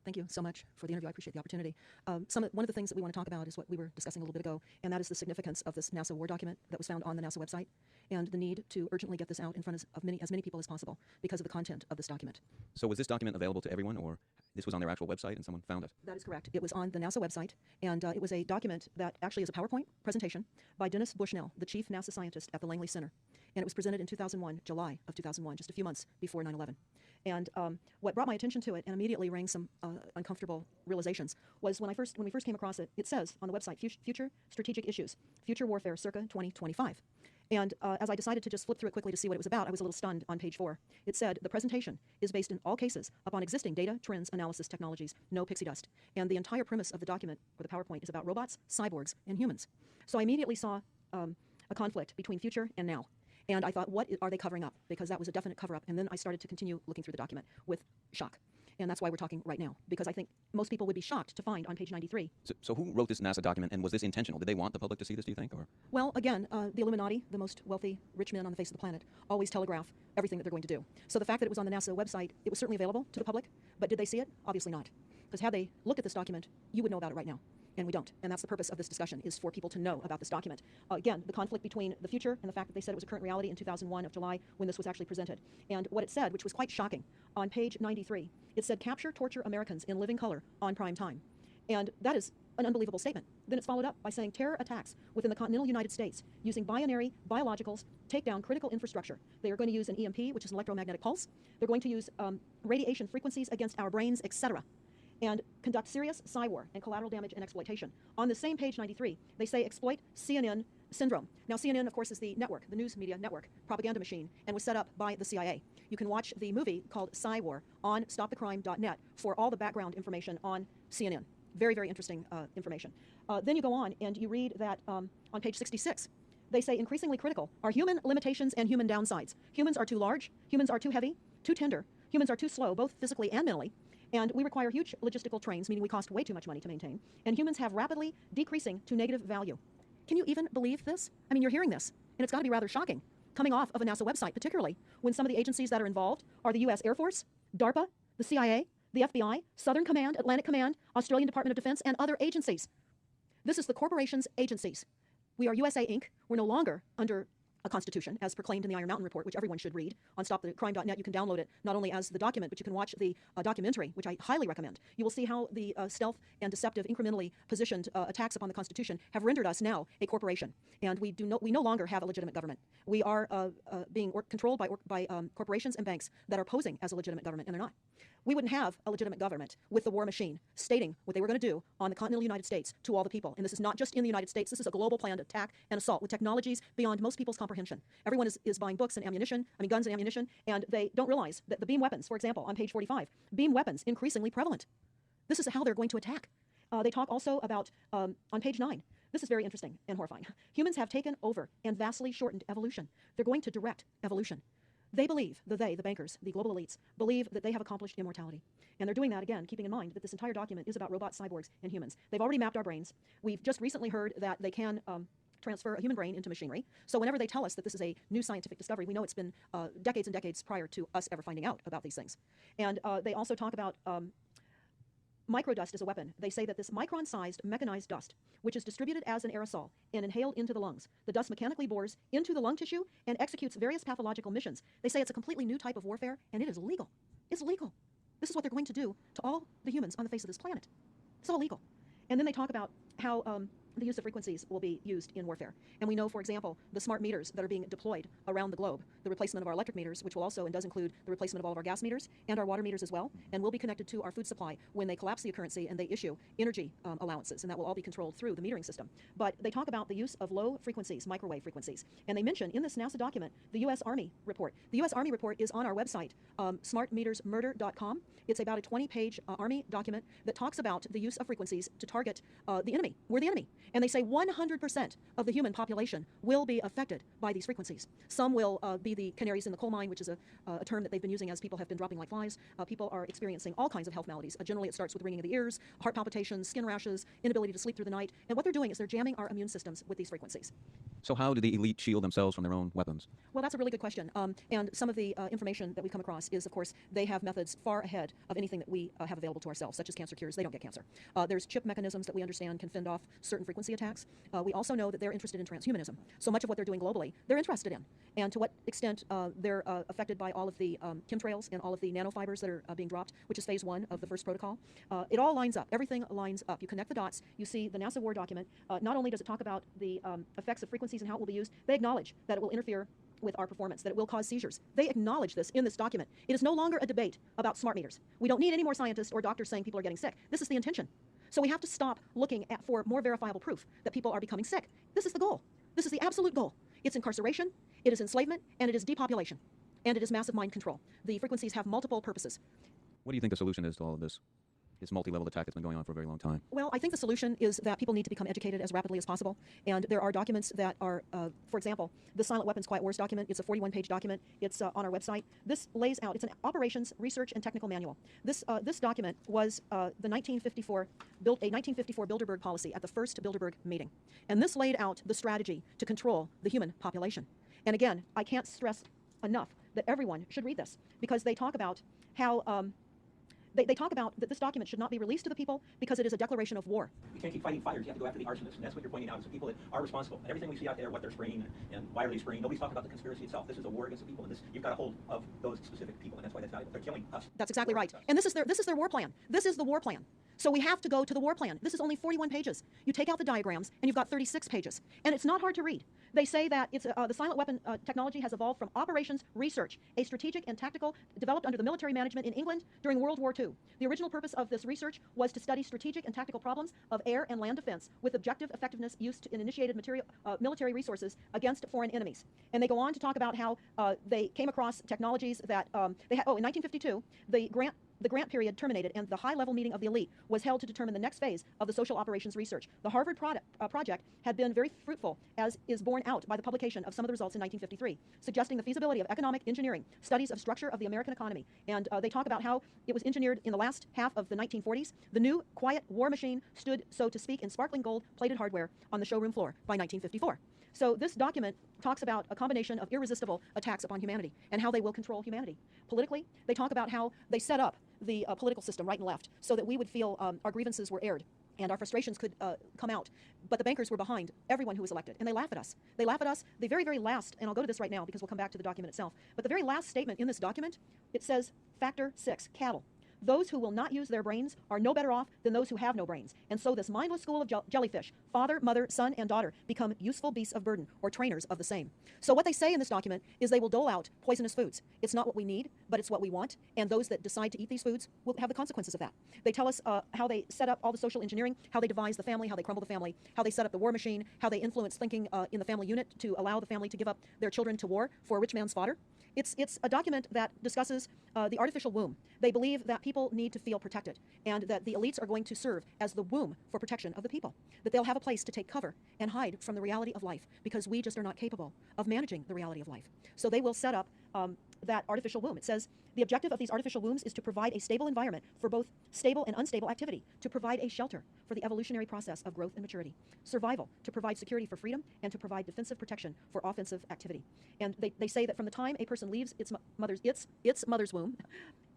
Thank you so much for the interview. I appreciate the opportunity. One of the things that we want to talk about is what we were discussing a little bit ago, and that is the significance of this NASA War document that was found on the NASA website, and the need to urgently get this out in front of as many people as possible because of the content of this document. So was this document available to everyone, or this was on their actual website and someone found it? That is correct. It was on the NASA website, and it was a document that actually is a PowerPoint presentation by Dennis Bushnell, the chief NASA scientist at the Langley Center. And it was presented in 2001, July of 2001, just a few months before 9/11. And what brought my attention to it and immediately rang some uncomfortable realizations was when we first came across it. It says on the website, Future Strategic Issues, Future Warfare circa 2025. And as I decided to just flip through it quickly to see what it was about, I was a little stunned on page 4. It said, the presentation is based in all cases upon existing data, trends, analysis technologies, no pixie dust. And the entire premise of the document, or the PowerPoint, is about robots, cyborgs, and humans. So I immediately saw a conflict between future and now. And I thought, what are they covering up? Because that was a definite cover-up. And then I started to continue looking through the document with shock. And that's why we're talking right now, because I think most people would be shocked to find on page 93. So who wrote this NASA document, and was this intentional? Did they want the public to see this, do you think? Or? Well, again, the Illuminati, the most wealthy, rich men on the face of the planet, always telegraph everything that they're going to do. So the fact that it was on the NASA website, it was certainly available to the public, but did they see it? Obviously not. Because had they looked at this document, you would know about it right now. And we don't. And that's the purpose of this discussion, is for people to know about this document. Again, the conflict between the future and the fact that they said it was a current reality in 2001 of July when this was actually presented. And what it said, which was quite shocking, on page 93, it said, capture, torture Americans in living color on prime time. And that is an unbelievable statement. Then it's followed up by saying terror attacks within the continental United States using binary biologicals take down critical infrastructure. They are going to use an EMP, which is an electromagnetic pulse. They're going to use radiation frequencies against our brains, etc., and conduct serious cyber and collateral damage and exploitation. On the same page 93, they say exploit CNN syndrome. Now, CNN, of course, is the network, the news media network, propaganda machine, and was set up by the CIA. You can watch the movie called Cywar on stopthecrime.net for all the background information on CNN. Very, very interesting information. Then you go on and you read that on page 66, they say increasingly critical are human limitations and human downsides. Humans are too large, humans are too heavy, too tender, humans are too slow, both physically and mentally, and we require huge logistical trains, meaning we cost way too much money to maintain, and humans have rapidly decreasing to negative value. Can you even believe this? I mean, you're hearing this, and it's got to be rather shocking, coming off of a NASA website, particularly when some of the agencies that are involved are the U.S. Air Force, DARPA, the CIA, the FBI, Southern Command, Atlantic Command, Australian Department of Defense, and other agencies. This is the corporation's agencies. We are USA Inc. We're no longer under a constitution, as proclaimed in the Iron Mountain Report, which everyone should read. On stopthecrime.net, you can download it not only as the document, but you can watch the documentary, which I highly recommend. You will see how the stealth and deceptive, incrementally positioned attacks upon the Constitution have rendered us now a corporation. And we no longer have a legitimate government. We are being controlled by corporations and banks that are posing as a legitimate government, and they're not. We wouldn't have a legitimate government with the war machine stating what they were going to do on the continental United States to all the people. And this is not just in the United States. This is a global planned attack and assault with technologies beyond most people's comprehension. Everyone is buying books and guns and ammunition, and they don't realize that the beam weapons, for example, on page 45, beam weapons increasingly prevalent. This is how they're going to attack. They talk also about, on page 9, this is very interesting and horrifying. Humans have taken over and vastly shortened evolution. They're going to direct evolution. They believe, the bankers, the global elites, believe that they have accomplished immortality. And they're doing that, again, keeping in mind that this entire document is about robots, cyborgs, and humans. They've already mapped our brains. We've just recently heard that they can transfer a human brain into machinery. So whenever they tell us that this is a new scientific discovery, we know it's been decades and decades prior to us ever finding out about these things. And they also talk about microdust as a weapon. They say that this micron-sized mechanized dust, which is distributed as an aerosol and inhaled into the lungs, the dust mechanically bores into the lung tissue and executes various pathological missions. They say it's a completely new type of warfare, and it is legal. It's legal. This is what they're going to do to all the humans on the face of this planet. It's all legal. And then they talk about how the use of frequencies will be used in warfare. And we know, for example, the smart meters that are being deployed around the globe, the replacement of our electric meters, which will also and does include the replacement of all of our gas meters and our water meters as well, and will be connected to our food supply when they collapse the currency and they issue energy allowances, and that will all be controlled through the metering system. But they talk about the use of low frequencies, microwave frequencies, and they mention in this NASA document the U.S. Army report. The U.S. Army report is on our website, smartmetersmurder.com. It's about a 20-page Army document that talks about the use of frequencies to target the enemy. We're the enemy. And they say 100% of the human population will be affected by these frequencies. Some will be the canaries in the coal mine, which is a term that they've been using as people have been dropping like flies. People are experiencing all kinds of health maladies. Generally, it starts with ringing of the ears, heart palpitations, skin rashes, inability to sleep through the night. And what they're doing is they're jamming our immune systems with these frequencies. So how do the elite shield themselves from their own weapons? Well, that's a really good question. And some of the information that we come across is, of course, they have methods far ahead of anything that we have available to ourselves, such as cancer cures. They don't get cancer. There's chip mechanisms that we understand can fend off certain frequency attacks. We also know that they're interested in transhumanism. So much of what they're doing globally, they're interested in. And to what extent they're affected by all of the chemtrails and all of the nanofibers that are being dropped, which is phase 1 of the first protocol. It all lines up. Everything lines up. You connect the dots. You see the NASA War document. Not only does it talk about the effects of frequencies and how it will be used, they acknowledge that it will interfere with our performance, that it will cause seizures. They acknowledge this in this document. It is no longer a debate about smart meters. We don't need any more scientists or doctors saying people are getting sick. This is the intention. So we have to stop looking for more verifiable proof that people are becoming sick. This is the goal. This is the absolute goal. It's incarceration, it is enslavement, and it is depopulation. And it is massive mind control. The frequencies have multiple purposes. What do you think the solution is to all of this multi-level attack that's been going on for a very long time? Well, I think the solution is that people need to become educated as rapidly as possible. And there are documents that are, for example, the Silent Weapons Quiet Wars document. It's a 41-page document. It's on our website. This lays out, it's an operations research and technical manual. This document was a 1954 Bilderberg policy at the first Bilderberg meeting. And this laid out the strategy to control the human population. And again, I can't stress enough that everyone should read this, because they talk about how they talk about that this document should not be released to the people because it is a declaration of war. You can't keep fighting fires. You have to go after the arsonists, and that's what you're pointing out is the people that are responsible. And everything we see out there, what they're spraying and why are they spraying, nobody's talking about the conspiracy itself. This is a war against the people, and this you've got a hold of those specific people, and that's why that's valuable. They're killing us. That's exactly right. And this is their war plan. This is the war plan. So we have to go to the war plan. This is only 41 pages. You take out the diagrams, and you've got 36 pages. And it's not hard to read. They say that it's the silent weapon technology has evolved from operations research, a strategic and tactical developed under the military management in England during World War II. The original purpose of this research was to study strategic and tactical problems of air and land defense with objective effectiveness used in initiated military resources against foreign enemies. And they go on to talk about how they came across technologies that in 1952, the grant period terminated, and the high-level meeting of the elite was held to determine the next phase of the social operations research. The Harvard project had been very fruitful, as is borne out by the publication of some of the results in 1953, suggesting the feasibility of economic engineering, studies of structure of the American economy. And they talk about how it was engineered in the last half of the 1940s. The new quiet war machine stood, so to speak, in sparkling gold-plated hardware on the showroom floor by 1954. So this document talks about a combination of irresistible attacks upon humanity and how they will control humanity. Politically, they talk about how they set up the political system right and left so that we would feel our grievances were aired and our frustrations could come out. But the bankers were behind everyone who was elected, and they laugh at us. They laugh at us. The very, very last, and I'll go to this right now because we'll come back to the document itself, but the very last statement in this document, it says, Factor 6, cattle. Those who will not use their brains are no better off than those who have no brains. And so this mindless school of jellyfish, father, mother, son, and daughter, become useful beasts of burden, or trainers of the same. So what they say in this document is they will dole out poisonous foods. It's not what we need, but it's what we want. And those that decide to eat these foods will have the consequences of that. They tell us how they set up all the social engineering, how they devise the family, how they crumble the family, how they set up the war machine, how they influence thinking in the family unit to allow the family to give up their children to war for a rich man's fodder. It's a document that discusses the artificial womb. They believe that people need to feel protected, and that the elites are going to serve as the womb for protection of the people, that they'll have a place to take cover and hide from the reality of life, because we just are not capable of managing the reality of life. So they will set up that artificial womb. It says, the objective of these artificial wombs is to provide a stable environment for both stable and unstable activity, to provide a shelter for the evolutionary process of growth and maturity, survival, to provide security for freedom, and to provide defensive protection for offensive activity. And they say that from the time a person leaves its mother's womb,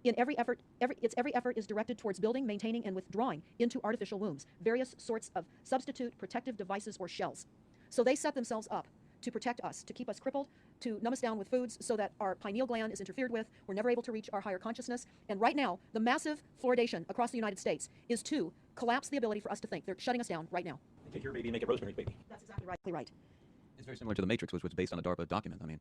its every effort is directed towards building, maintaining, and withdrawing into artificial wombs various sorts of substitute protective devices or shells. So they set themselves up to protect us, to keep us crippled, to numb us down with foods so that our pineal gland is interfered with. We're never able to reach our higher consciousness. And right now, the massive fluoridation across the United States is to collapse the ability for us to think. They're shutting us down right now. They take your baby and make it Rosemary's Baby. That's exactly right. It's very similar to The Matrix, which was based on a DARPA document. I mean,